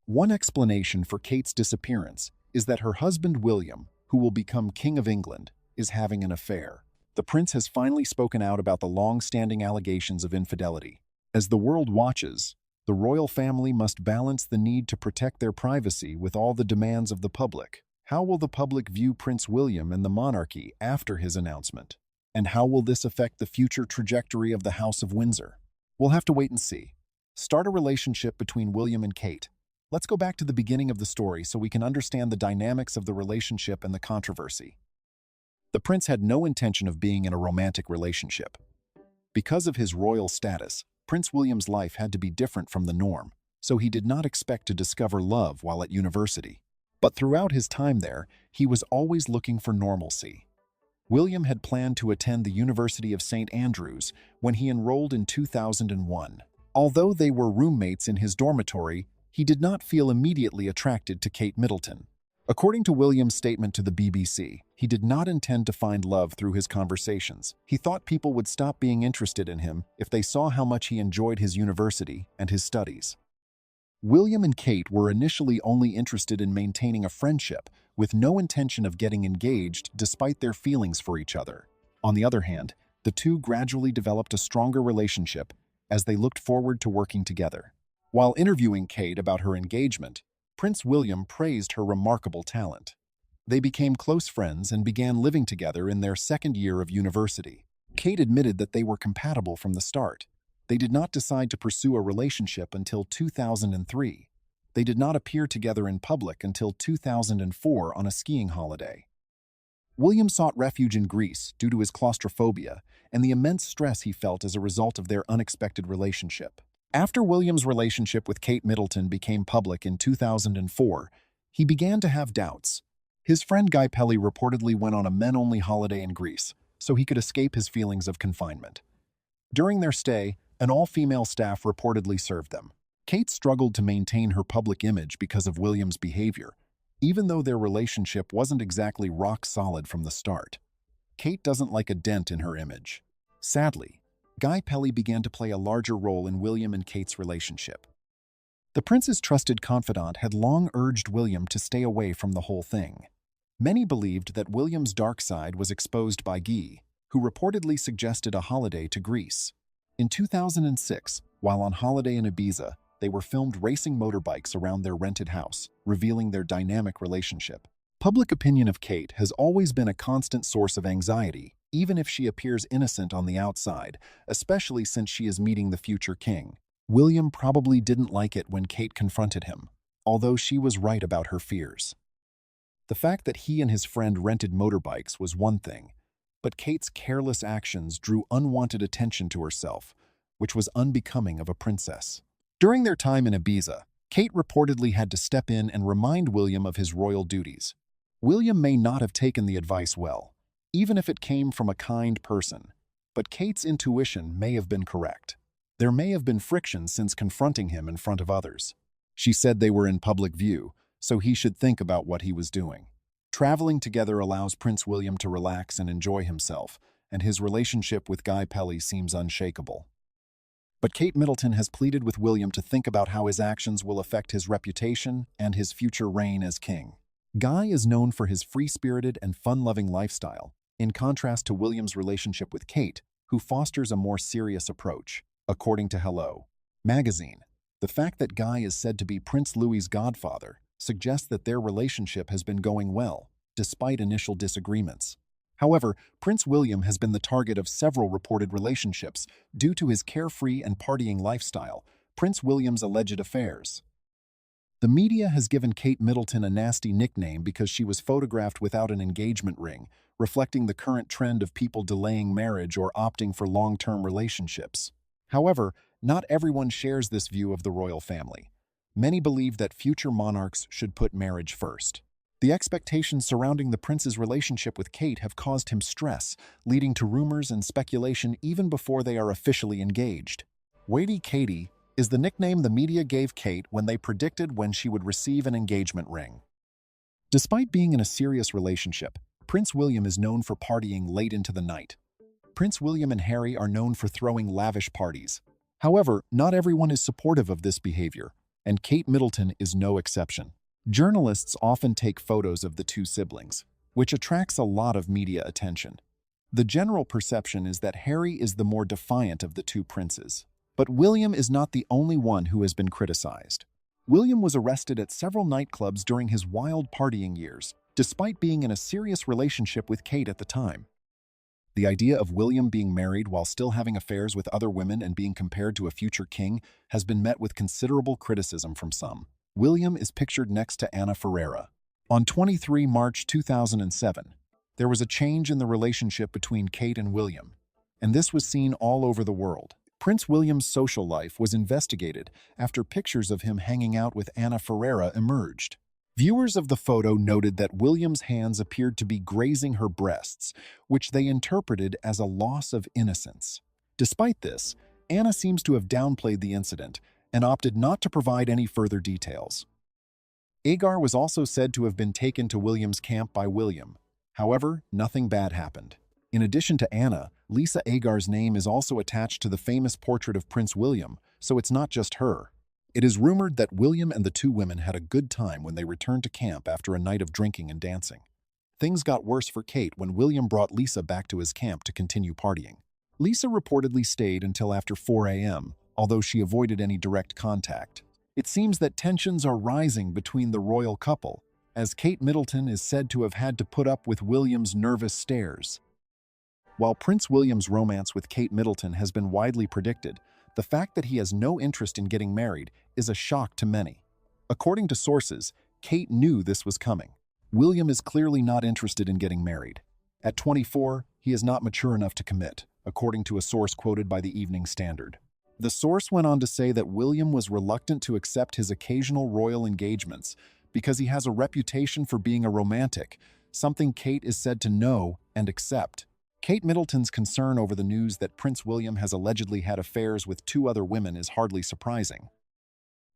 One explanation for Kate's disappearance is that her husband William, who will become King of England, is having an affair. The prince has finally spoken out about the long-standing allegations of infidelity. As the world watches, the royal family must balance the need to protect their privacy with all the demands of the public. How will the public view Prince William and the monarchy after his announcement? And how will this affect the future trajectory of the House of Windsor? We'll have to wait and see. Start a relationship between William and Kate. Let's go back to the beginning of the story so we can understand the dynamics of the relationship and the controversy. The prince had no intention of being in a romantic relationship. Because of his royal status, Prince William's life had to be different from the norm, so he did not expect to discover love while at university. But throughout his time there, he was always looking for normalcy. William had planned to attend the University of St. Andrews when he enrolled in 2001. Although they were roommates in his dormitory, he did not feel immediately attracted to Kate Middleton. According to William's statement to the BBC, he did not intend to find love through his conversations. He thought people would stop being interested in him if they saw how much he enjoyed his university and his studies. William and Kate were initially only interested in maintaining a friendship, with no intention of getting engaged despite their feelings for each other. On the other hand, the two gradually developed a stronger relationship as they looked forward to working together. While interviewing Kate about her engagement, Prince William praised her remarkable talent. They became close friends and began living together in their second year of university. Kate admitted that they were compatible from the start. They did not decide to pursue a relationship until 2003. They did not appear together in public until 2004 on a skiing holiday. William sought refuge in Greece due to his claustrophobia and the immense stress he felt as a result of their unexpected relationship. After William's relationship with Kate Middleton became public in 2004, he began to have doubts. His friend Guy Pelly reportedly went on a men-only holiday in Greece so he could escape his feelings of confinement. During their stay, an all-female staff reportedly served them. Kate struggled to maintain her public image because of William's behavior, even though their relationship wasn't exactly rock solid from the start. Kate doesn't like a dent in her image. Sadly, Guy Pelly began to play a larger role in William and Kate's relationship. The prince's trusted confidant had long urged William to stay away from the whole thing. Many believed that William's dark side was exposed by Guy, who reportedly suggested a holiday to Greece. In 2006, while on holiday in Ibiza, they were filmed racing motorbikes around their rented house, revealing their dynamic relationship. Public opinion of Kate has always been a constant source of anxiety, even if she appears innocent on the outside, especially since she is meeting the future king. William probably didn't like it when Kate confronted him, although she was right about her fears. The fact that he and his friend rented motorbikes was one thing, but Kate's careless actions drew unwanted attention to herself, which was unbecoming of a princess. During their time in Ibiza, Kate reportedly had to step in and remind William of his royal duties. William may not have taken the advice well, even if it came from a kind person, but Kate's intuition may have been correct. There may have been friction since confronting him in front of others. She said they were in public view, so he should think about what he was doing. Traveling together allows Prince William to relax and enjoy himself, and his relationship with Guy Pelly seems unshakable. But Kate Middleton has pleaded with William to think about how his actions will affect his reputation and his future reign as king. Guy is known for his free-spirited and fun-loving lifestyle, in contrast to William's relationship with Kate, who fosters a more serious approach. According to Hello magazine, the fact that Guy is said to be Prince Louis's godfather suggests that their relationship has been going well, despite initial disagreements. However, Prince William has been the target of several reported relationships due to his carefree and partying lifestyle, Prince William's alleged affairs. The media has given Kate Middleton a nasty nickname because she was photographed without an engagement ring, reflecting the current trend of people delaying marriage or opting for long-term relationships. However, not everyone shares this view of the royal family. Many believe that future monarchs should put marriage first. The expectations surrounding the prince's relationship with Kate have caused him stress, leading to rumors and speculation even before they are officially engaged. Waity Katie is the nickname the media gave Kate when they predicted when she would receive an engagement ring. Despite being in a serious relationship, Prince William is known for partying late into the night. Prince William and Harry are known for throwing lavish parties. However, not everyone is supportive of this behavior. and Kate Middleton is no exception. Journalists often take photos of the two siblings, which attracts a lot of media attention. The general perception is that Harry is the more defiant of the two princes. But William is not the only one who has been criticized. William was arrested at several nightclubs during his wild partying years, despite being in a serious relationship with Kate at the time. The idea of William being married while still having affairs with other women and being compared to a future king has been met with considerable criticism from some. William is pictured next to Anna Ferreira. On 23 March 2007, there was a change in the relationship between Kate and William, and this was seen all over the world. Prince William's social life was investigated after pictures of him hanging out with Anna Ferreira emerged. Viewers of the photo noted that William's hands appeared to be grazing her breasts, which they interpreted as a loss of innocence. Despite this, Anna seems to have downplayed the incident and opted not to provide any further details. Agar was also said to have been taken to William's camp by William. However, nothing bad happened. In addition to Anna, Lisa Agar's name is also attached to the famous portrait of Prince William, so it's not just her. It is rumored that William and the two women had a good time when they returned to camp after a night of drinking and dancing. Things got worse for Kate when William brought Lisa back to his camp to continue partying. Lisa reportedly stayed until after 4 a.m., although she avoided any direct contact. It seems that tensions are rising between the royal couple, as Kate Middleton is said to have had to put up with William's nervous stares. While Prince William's romance with Kate Middleton has been widely predicted, the fact that he has no interest in getting married is a shock to many. According to sources, Kate knew this was coming. William is clearly not interested in getting married. At 24, he is not mature enough to commit, according to a source quoted by the Evening Standard. The source went on to say that William was reluctant to accept his occasional royal engagements because he has a reputation for being a romantic, something Kate is said to know and accept. Kate Middleton's concern over the news that Prince William has allegedly had affairs with two other women is hardly surprising.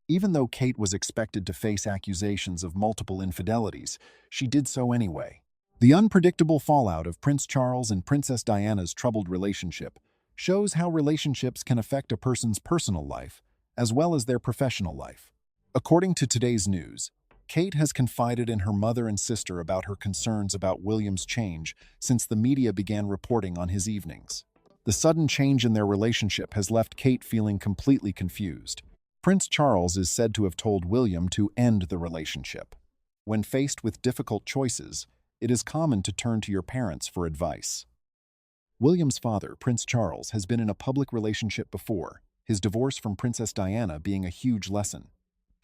Even though Kate was expected to face accusations of multiple infidelities, she did so anyway. The unpredictable fallout of Prince Charles and Princess Diana's troubled relationship shows how relationships can affect a person's personal life, as well as their professional life. According to today's news, Kate has confided in her mother and sister about her concerns about William's change since the media began reporting on his evenings. The sudden change in their relationship has left Kate feeling completely confused. Prince Charles is said to have told William to end the relationship. When faced with difficult choices, it is common to turn to your parents for advice. William's father, Prince Charles, has been in a public relationship before, his divorce from Princess Diana being a huge lesson.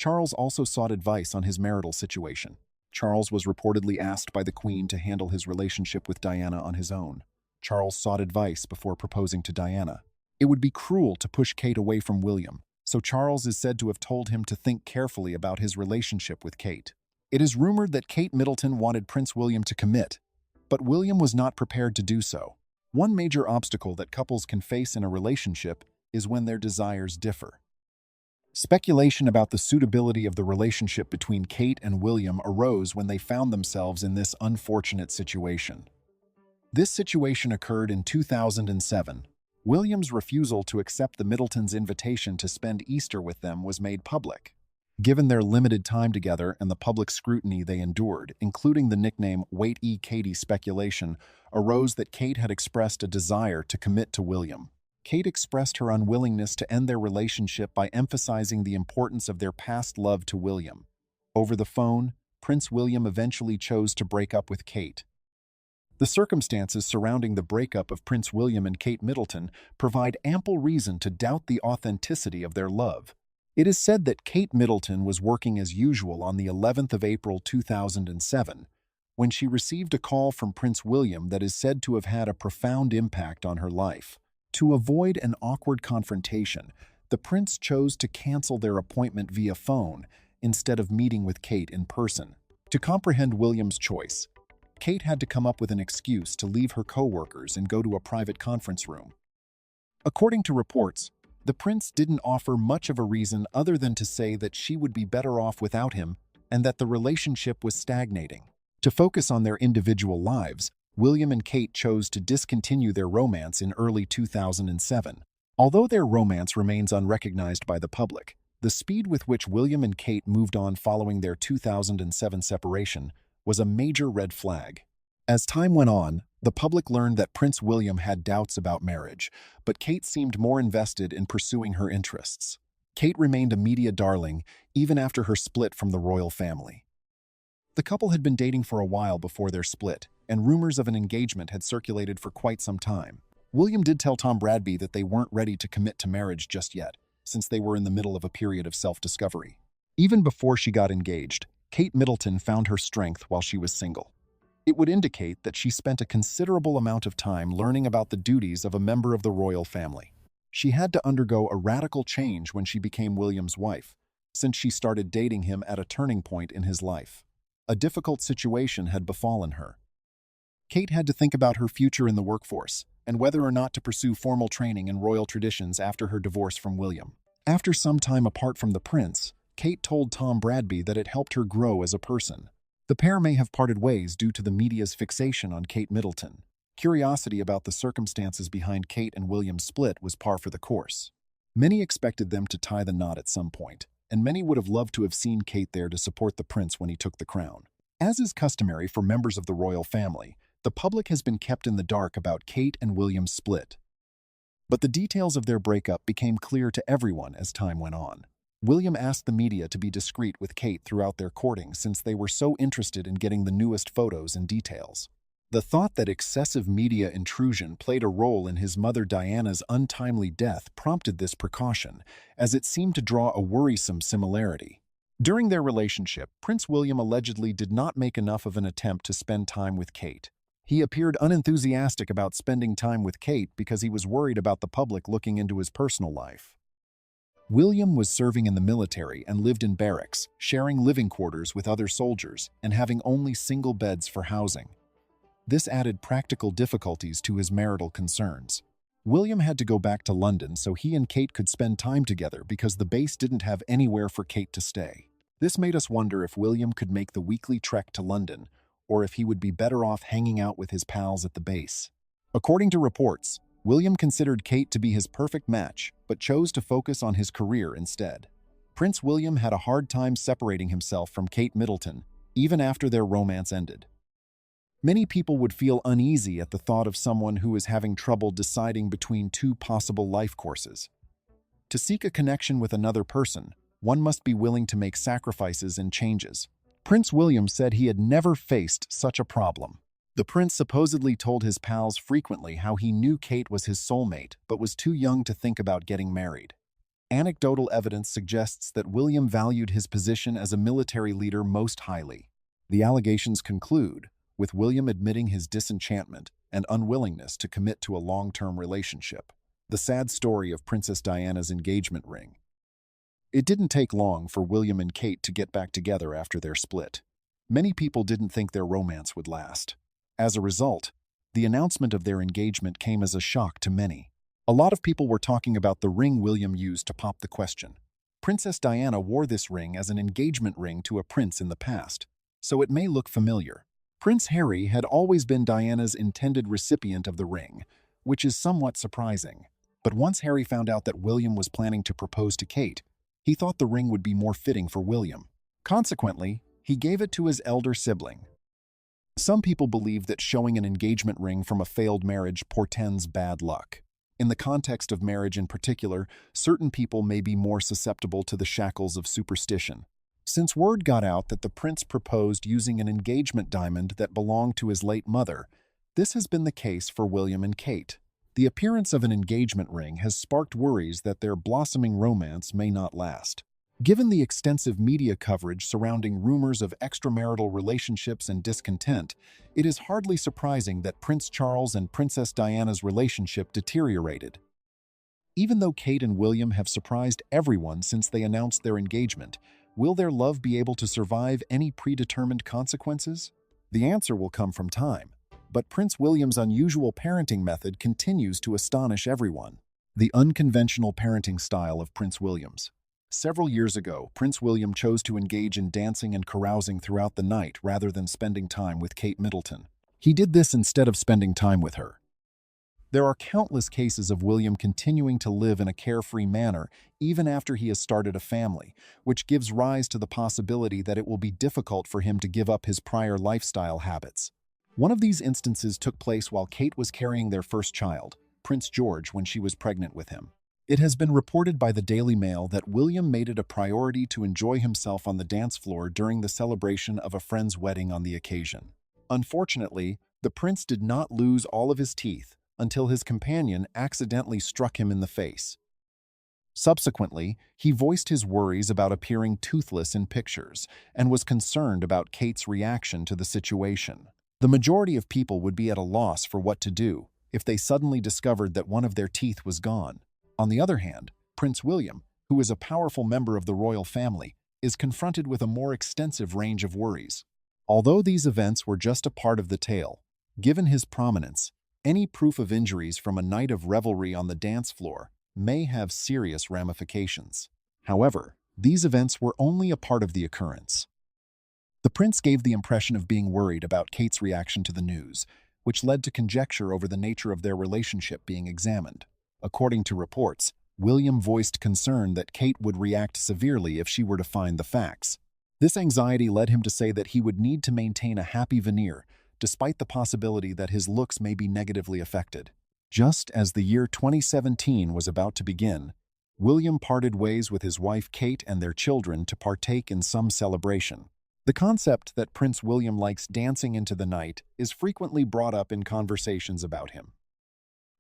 Charles also sought advice on his marital situation. Charles was reportedly asked by the Queen to handle his relationship with Diana on his own. Charles sought advice before proposing to Diana. It would be cruel to push Kate away from William, so Charles is said to have told him to think carefully about his relationship with Kate. It is rumored that Kate Middleton wanted Prince William to commit, but William was not prepared to do so. One major obstacle that couples can face in a relationship is when their desires differ. Speculation about the suitability of the relationship between Kate and William arose when they found themselves in this unfortunate situation. This situation occurred in 2007. William's refusal to accept the Middletons' invitation to spend Easter with them was made public. Given their limited time together and the public scrutiny they endured, including the nickname Wait Katie speculation, arose that Kate had expressed a desire to commit to William. Kate expressed her unwillingness to end their relationship by emphasizing the importance of their past love to William. Over the phone, Prince William eventually chose to break up with Kate. The circumstances surrounding the breakup of Prince William and Kate Middleton provide ample reason to doubt the authenticity of their love. It is said that Kate Middleton was working as usual on the 11th of April 2007, when she received a call from Prince William that is said to have had a profound impact on her life. To avoid an awkward confrontation, the prince chose to cancel their appointment via phone instead of meeting with Kate in person. To comprehend William's choice, Kate had to come up with an excuse to leave her co-workers and go to a private conference room. According to reports, the prince didn't offer much of a reason other than to say that she would be better off without him and that the relationship was stagnating. To focus on their individual lives, William and Kate chose to discontinue their romance in early 2007. Although their romance remains unrecognized by the public, The speed with which William and Kate moved on following their 2007 separation was a major red flag. As time went on, the public learned that Prince William had doubts about marriage, but Kate seemed more invested in pursuing her interests. Kate remained a media darling even after her split from the royal family. The couple had been dating for a while before their split, and rumors of an engagement had circulated for quite some time. William did tell Tom Bradby that they weren't ready to commit to marriage just yet, since they were in the middle of a period of self-discovery. Even before she got engaged, Kate Middleton found her strength while she was single. It would indicate that she spent a considerable amount of time learning about the duties of a member of the royal family. She had to undergo a radical change when she became William's wife, since she started dating him at a turning point in his life. A difficult situation had befallen her. Kate had to think about her future in the workforce and whether or not to pursue formal training in royal traditions after her divorce from William. After some time apart from the prince, Kate told Tom Bradby that it helped her grow as a person. The pair may have parted ways due to the media's fixation on Kate Middleton. Curiosity about the circumstances behind Kate and William's split was par for the course. Many expected them to tie the knot at some point, and many would have loved to have seen Kate there to support the prince when he took the crown. As is customary for members of the royal family, the public has been kept in the dark about Kate and William's split. But the details of their breakup became clear to everyone as time went on. William asked the media to be discreet with Kate throughout their courting since they were so interested in getting the newest photos and details. The thought that excessive media intrusion played a role in his mother Diana's untimely death prompted this precaution, as it seemed to draw a worrisome similarity. During their relationship, Prince William allegedly did not make enough of an attempt to spend time with Kate. He appeared unenthusiastic about spending time with Kate because he was worried about the public looking into his personal life. William was serving in the military and lived in barracks, sharing living quarters with other soldiers and having only single beds for housing. This added practical difficulties to his marital concerns. William had to go back to London so he and Kate could spend time together because the base didn't have anywhere for Kate to stay. This made us wonder if William could make the weekly trek to London, or if he would be better off hanging out with his pals at the base. According to reports, William considered Kate to be his perfect match, but chose to focus on his career instead. Prince William had a hard time separating himself from Kate Middleton, even after their romance ended. Many people would feel uneasy at the thought of someone who is having trouble deciding between two possible life courses. To seek a connection with another person, one must be willing to make sacrifices and changes. Prince William said he had never faced such a problem. The prince supposedly told his pals frequently how he knew Kate was his soulmate but was too young to think about getting married. Anecdotal evidence suggests that William valued his position as a military leader most highly. The allegations conclude with William admitting his disenchantment and unwillingness to commit to a long-term relationship. The sad story of Princess Diana's engagement ring. It didn't take long for William and Kate to get back together after their split. Many people didn't think their romance would last. As a result, the announcement of their engagement came as a shock to many. A lot of people were talking about the ring William used to pop the question. Princess Diana wore this ring as an engagement ring to a prince in the past, so it may look familiar. Prince Harry had always been Diana's intended recipient of the ring, which is somewhat surprising. But once Harry found out that William was planning to propose to Kate, he thought the ring would be more fitting for William. Consequently, he gave it to his elder sibling. Some people believe that showing an engagement ring from a failed marriage portends bad luck. In the context of marriage in particular, certain people may be more susceptible to the shackles of superstition. Since word got out that the prince proposed using an engagement diamond that belonged to his late mother, this has been the case for William and Kate. The appearance of an engagement ring has sparked worries that their blossoming romance may not last. Given the extensive media coverage surrounding rumors of extramarital relationships and discontent, it is hardly surprising that Prince Charles and Princess Diana's relationship deteriorated. Even though Kate and William have surprised everyone since they announced their engagement, will their love be able to survive any predetermined consequences? The answer will come from time. But Prince William's unusual parenting method continues to astonish everyone. The unconventional parenting style of Prince William's. Several years ago, Prince William chose to engage in dancing and carousing throughout the night rather than spending time with Kate Middleton. He did this instead of spending time with her. There are countless cases of William continuing to live in a carefree manner even after he has started a family, which gives rise to the possibility that it will be difficult for him to give up his prior lifestyle habits. One of these instances took place while Kate was carrying their first child, Prince George, when she was pregnant with him. It has been reported by the Daily Mail that William made it a priority to enjoy himself on the dance floor during the celebration of a friend's wedding on the occasion. Unfortunately, the prince did not lose all of his teeth until his companion accidentally struck him in the face. Subsequently, he voiced his worries about appearing toothless in pictures and was concerned about Kate's reaction to the situation. The majority of people would be at a loss for what to do if they suddenly discovered that one of their teeth was gone. On the other hand, Prince William, who is a powerful member of the royal family, is confronted with a more extensive range of worries. Although these events were just a part of the tale, given his prominence, any proof of injuries from a night of revelry on the dance floor may have serious ramifications. However, these events were only a part of the occurrence. The prince gave the impression of being worried about Kate's reaction to the news, which led to conjecture over the nature of their relationship being examined. According to reports, William voiced concern that Kate would react severely if she were to find the facts. This anxiety led him to say that he would need to maintain a happy veneer, despite the possibility that his looks may be negatively affected. Just as the year 2017 was about to begin, William parted ways with his wife Kate and their children to partake in some celebration. The concept that Prince William likes dancing into the night is frequently brought up in conversations about him.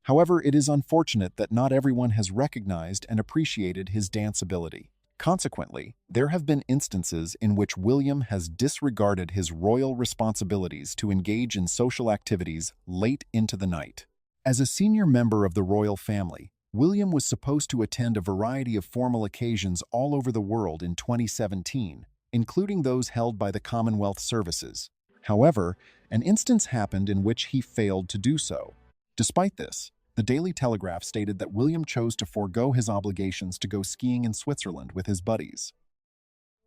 However, it is unfortunate that not everyone has recognized and appreciated his dance ability. Consequently, there have been instances in which William has disregarded his royal responsibilities to engage in social activities late into the night. As a senior member of the royal family, William was supposed to attend a variety of formal occasions all over the world in 2017, including those held by the Commonwealth Services. However, an instance happened in which he failed to do so. Despite this, the Daily Telegraph stated that William chose to forego his obligations to go skiing in Switzerland with his buddies.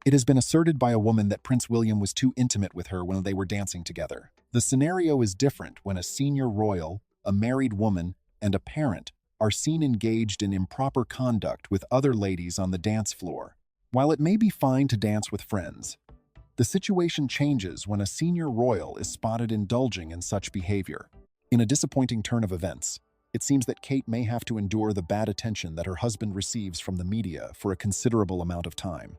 It has been asserted by a woman that Prince William was too intimate with her when they were dancing together. The scenario is different when a senior royal, a married woman, and a parent are seen engaged in improper conduct with other ladies on the dance floor. While it may be fine to dance with friends, the situation changes when a senior royal is spotted indulging in such behavior. In a disappointing turn of events, it seems that Kate may have to endure the bad attention that her husband receives from the media for a considerable amount of time.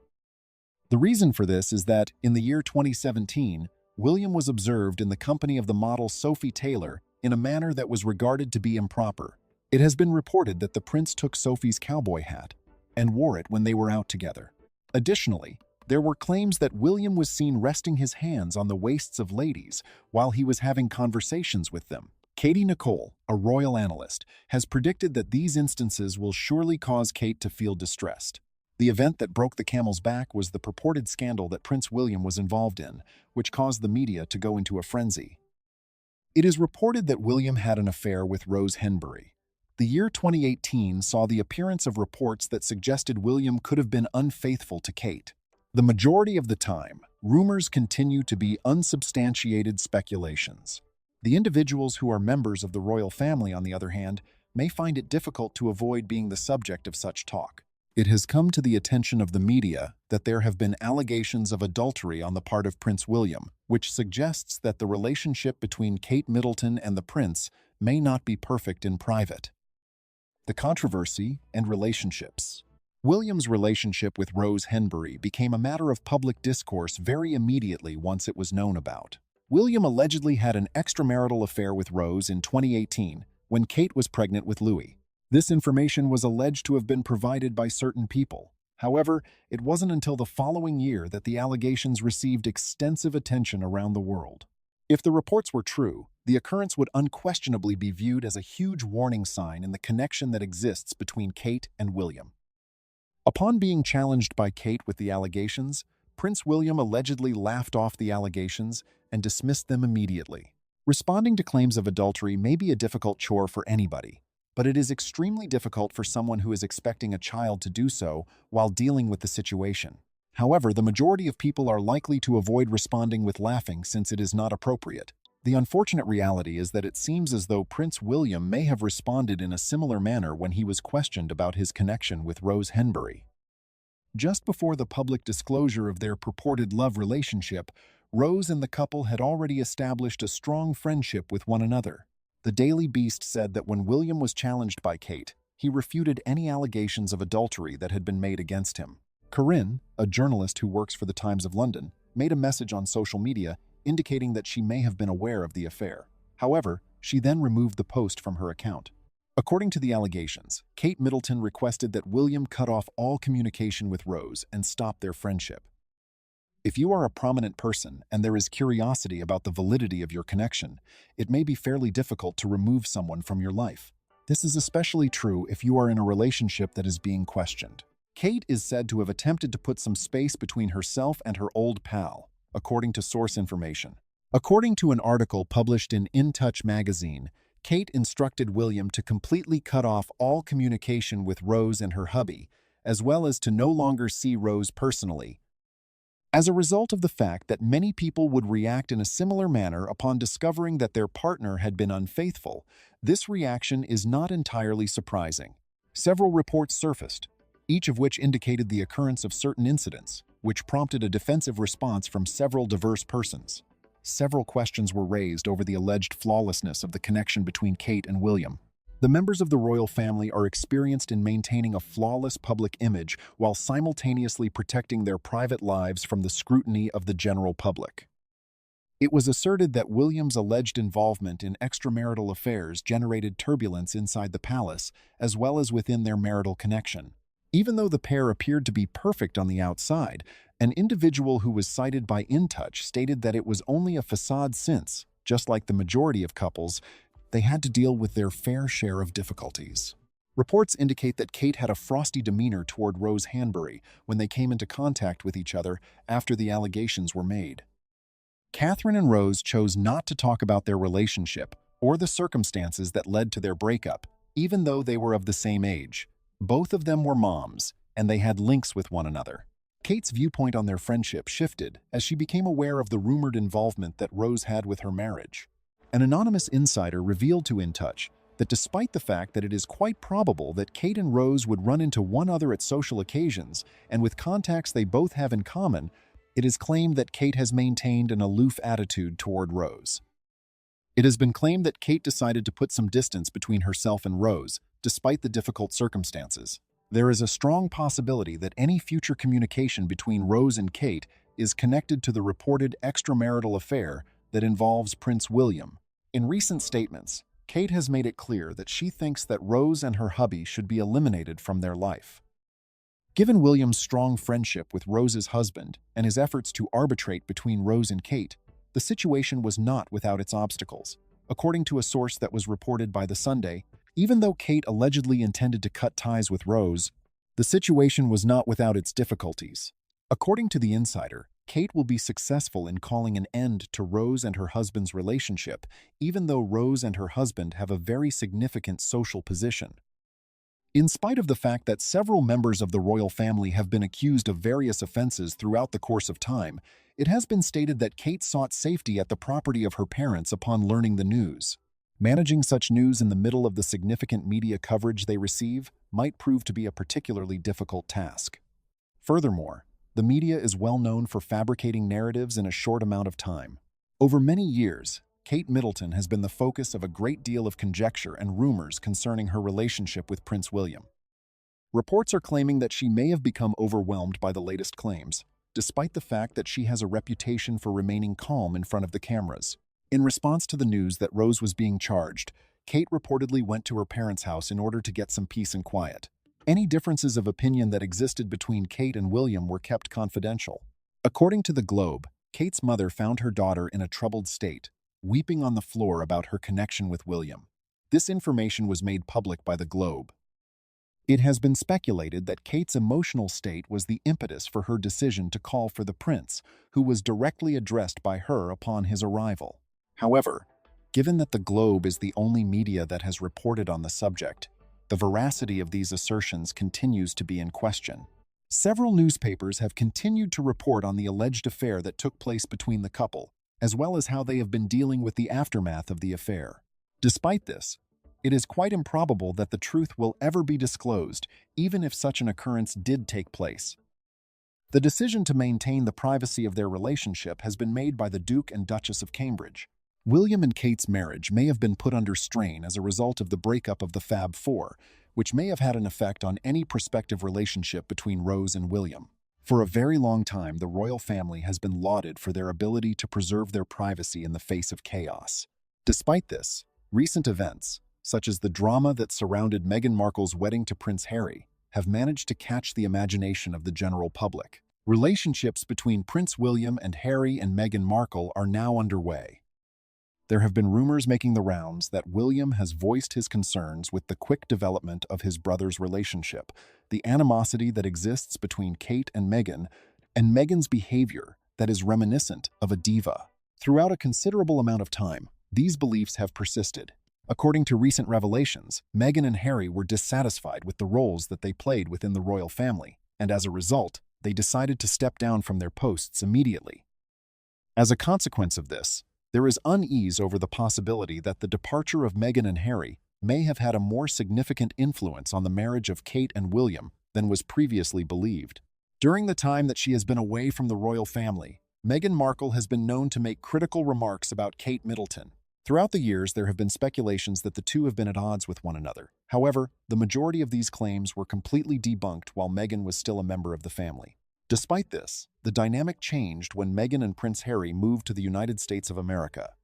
The reason for this is that, in the year 2017, William was observed in the company of the model Sophie Taylor in a manner that was regarded to be improper. It has been reported that the prince took Sophie's cowboy hat and wore it when they were out together. Additionally, there were claims that William was seen resting his hands on the waists of ladies while he was having conversations with them. Katie Nicole, a royal analyst, has predicted that these instances will surely cause Kate to feel distressed. The event that broke the camel's back was the purported scandal that Prince William was involved in, which caused the media to go into a frenzy. It is reported that William had an affair with Rose Henbury. The year 2018 saw the appearance of reports that suggested William could have been unfaithful to Kate. The majority of the time, rumors continue to be unsubstantiated speculations. The individuals who are members of the royal family, on the other hand, may find it difficult to avoid being the subject of such talk. It has come to the attention of the media that there have been allegations of adultery on the part of Prince William, which suggests that the relationship between Kate Middleton and the prince may not be perfect in private. The controversy and relationships. William's relationship with Rose Henbury became a matter of public discourse very immediately once it was known about. William allegedly had an extramarital affair with Rose in 2018 when Kate was pregnant with Louis. This information was alleged to have been provided by certain people. However, it wasn't until the following year that the allegations received extensive attention around the world. If the reports were true, the occurrence would unquestionably be viewed as a huge warning sign in the connection that exists between Kate and William. Upon being challenged by Kate with the allegations, Prince William allegedly laughed off the allegations and dismissed them immediately. Responding to claims of adultery may be a difficult chore for anybody, but it is extremely difficult for someone who is expecting a child to do so while dealing with the situation. However, the majority of people are likely to avoid responding with laughing since it is not appropriate. The unfortunate reality is that it seems as though Prince William may have responded in a similar manner when he was questioned about his connection with Rose Henbury. Just before the public disclosure of their purported love relationship, Rose and the couple had already established a strong friendship with one another. The Daily Beast said that when William was challenged by Kate, he refuted any allegations of adultery that had been made against him. Corinne, a journalist who works for the Times of London, made a message on social media indicating that she may have been aware of the affair. However, she then removed the post from her account. According to the allegations, Kate Middleton requested that William cut off all communication with Rose and stop their friendship. If you are a prominent person and there is curiosity about the validity of your connection, it may be fairly difficult to remove someone from your life. This is especially true if you are in a relationship that is being questioned. Kate is said to have attempted to put some space between herself and her old pal, according to source information. According to an article published in In Touch magazine, Kate instructed William to completely cut off all communication with Rose and her hubby, as well as to no longer see Rose personally. As a result of the fact that many people would react in a similar manner upon discovering that their partner had been unfaithful, this reaction is not entirely surprising. Several reports surfaced, each of which indicated the occurrence of certain incidents, which prompted a defensive response from several diverse persons. Several questions were raised over the alleged flawlessness of the connection between Kate and William. The members of the royal family are experienced in maintaining a flawless public image while simultaneously protecting their private lives from the scrutiny of the general public. It was asserted that William's alleged involvement in extramarital affairs generated turbulence inside the palace, as well as within their marital connection. Even though the pair appeared to be perfect on the outside, an individual who was cited by In Touch stated that it was only a facade since, just like the majority of couples, they had to deal with their fair share of difficulties. Reports indicate that Kate had a frosty demeanor toward Rose Henbury when they came into contact with each other after the allegations were made. Catherine and Rose chose not to talk about their relationship or the circumstances that led to their breakup, even though they were of the same age. Both of them were moms, and they had links with one another. Kate's viewpoint on their friendship shifted as she became aware of the rumored involvement that Rose had with her marriage. An anonymous insider revealed to In Touch that despite the fact that it is quite probable that Kate and Rose would run into one another at social occasions, and with contacts they both have in common, it is claimed that Kate has maintained an aloof attitude toward Rose. It has been claimed that Kate decided to put some distance between herself and Rose, despite the difficult circumstances. There is a strong possibility that any future communication between Rose and Kate is connected to the reported extramarital affair that involves Prince William. In recent statements, Kate has made it clear that she thinks that Rose and her hubby should be eliminated from their life. Given William's strong friendship with Rose's husband and his efforts to arbitrate between Rose and Kate, the situation was not without its obstacles. According to a source that was reported by The Sunday, even though Kate allegedly intended to cut ties with Rose, the situation was not without its difficulties. According to the insider, Kate will be successful in calling an end to Rose and her husband's relationship, even though Rose and her husband have a very significant social position. In spite of the fact that several members of the royal family have been accused of various offenses throughout the course of time, it has been stated that Kate sought safety at the property of her parents upon learning the news. Managing such news in the middle of the significant media coverage they receive might prove to be a particularly difficult task. Furthermore, the media is well known for fabricating narratives in a short amount of time. Over many years, Kate Middleton has been the focus of a great deal of conjecture and rumors concerning her relationship with Prince William. Reports are claiming that she may have become overwhelmed by the latest claims, despite the fact that she has a reputation for remaining calm in front of the cameras. In response to the news that Rose was being charged, Kate reportedly went to her parents' house in order to get some peace and quiet. Any differences of opinion that existed between Kate and William were kept confidential. According to the Globe, Kate's mother found her daughter in a troubled state, weeping on the floor about her connection with William. This information was made public by the Globe. It has been speculated that Kate's emotional state was the impetus for her decision to call for the prince, who was directly addressed by her upon his arrival. However, given that the Globe is the only media that has reported on the subject, the veracity of these assertions continues to be in question. Several newspapers have continued to report on the alleged affair that took place between the couple, as well as how they have been dealing with the aftermath of the affair. Despite this, it is quite improbable that the truth will ever be disclosed, even if such an occurrence did take place. The decision to maintain the privacy of their relationship has been made by the Duke and Duchess of Cambridge. William and Kate's marriage may have been put under strain as a result of the breakup of the Fab Four, which may have had an effect on any prospective relationship between Rose and William. For a very long time, the royal family has been lauded for their ability to preserve their privacy in the face of chaos. Despite this, recent events, such as the drama that surrounded Meghan Markle's wedding to Prince Harry, have managed to catch the imagination of the general public. Relationships between Prince William and Harry and Meghan Markle are now underway. There have been rumors making the rounds that William has voiced his concerns with the quick development of his brother's relationship, the animosity that exists between Kate and Meghan's behavior that is reminiscent of a diva. Throughout a considerable amount of time, these beliefs have persisted. According to recent revelations, Meghan and Harry were dissatisfied with the roles that they played within the royal family, and as a result, they decided to step down from their posts immediately. As a consequence of this, there is unease over the possibility that the departure of Meghan and Harry may have had a more significant influence on the marriage of Kate and William than was previously believed. During the time that she has been away from the royal family, Meghan Markle has been known to make critical remarks about Kate Middleton. Throughout the years, there have been speculations that the two have been at odds with one another. However, the majority of these claims were completely debunked while Meghan was still a member of the family. Despite this, the dynamic changed when Meghan and Prince Harry moved to the United States of America.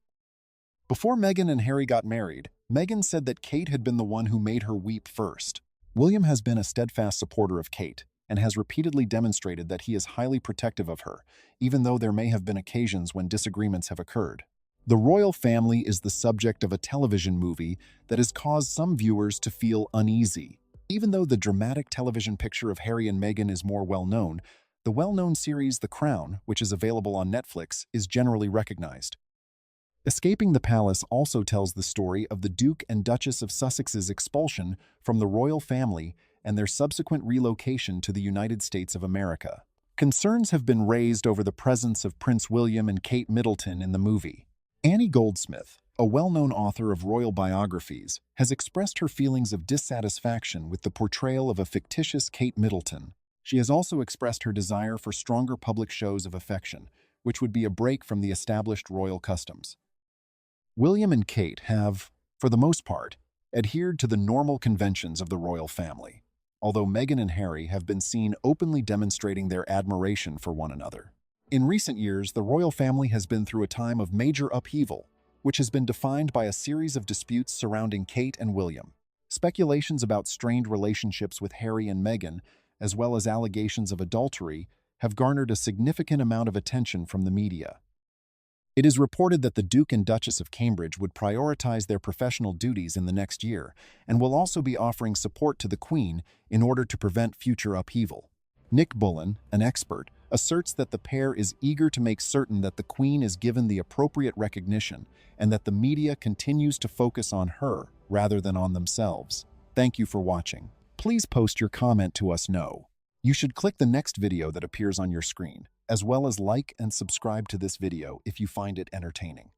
Before Meghan and Harry got married, Meghan said that Kate had been the one who made her weep first. William has been a steadfast supporter of Kate and has repeatedly demonstrated that he is highly protective of her, even though there may have been occasions when disagreements have occurred. The royal family is the subject of a television movie that has caused some viewers to feel uneasy. Even though the dramatic television picture of Harry and Meghan is more well-known, the well-known series The Crown, which is available on Netflix, is generally recognized. Escaping the Palace also tells the story of the Duke and Duchess of Sussex's expulsion from the royal family and their subsequent relocation to the United States of America. Concerns have been raised over the presence of Prince William and Kate Middleton in the movie. Annie Goldsmith, a well-known author of royal biographies, has expressed her feelings of dissatisfaction with the portrayal of a fictitious Kate Middleton. She has also expressed her desire for stronger public shows of affection, which would be a break from the established royal customs. William and Kate have, for the most part, adhered to the normal conventions of the royal family, although Meghan and Harry have been seen openly demonstrating their admiration for one another. In recent years, the royal family has been through a time of major upheaval, which has been defined by a series of disputes surrounding Kate and William. Speculations about strained relationships with Harry and Meghan, as well as allegations of adultery, have garnered a significant amount of attention from the media. It is reported that the Duke and Duchess of Cambridge would prioritize their professional duties in the next year and will also be offering support to the Queen in order to prevent future upheaval. Nick Bullen, an expert, asserts that the pair is eager to make certain that the Queen is given the appropriate recognition and that the media continues to focus on her rather than on themselves. Thank you for watching. Please post your comment to us know. You should click the next video that appears on your screen, as well as like and subscribe to this video if you find it entertaining.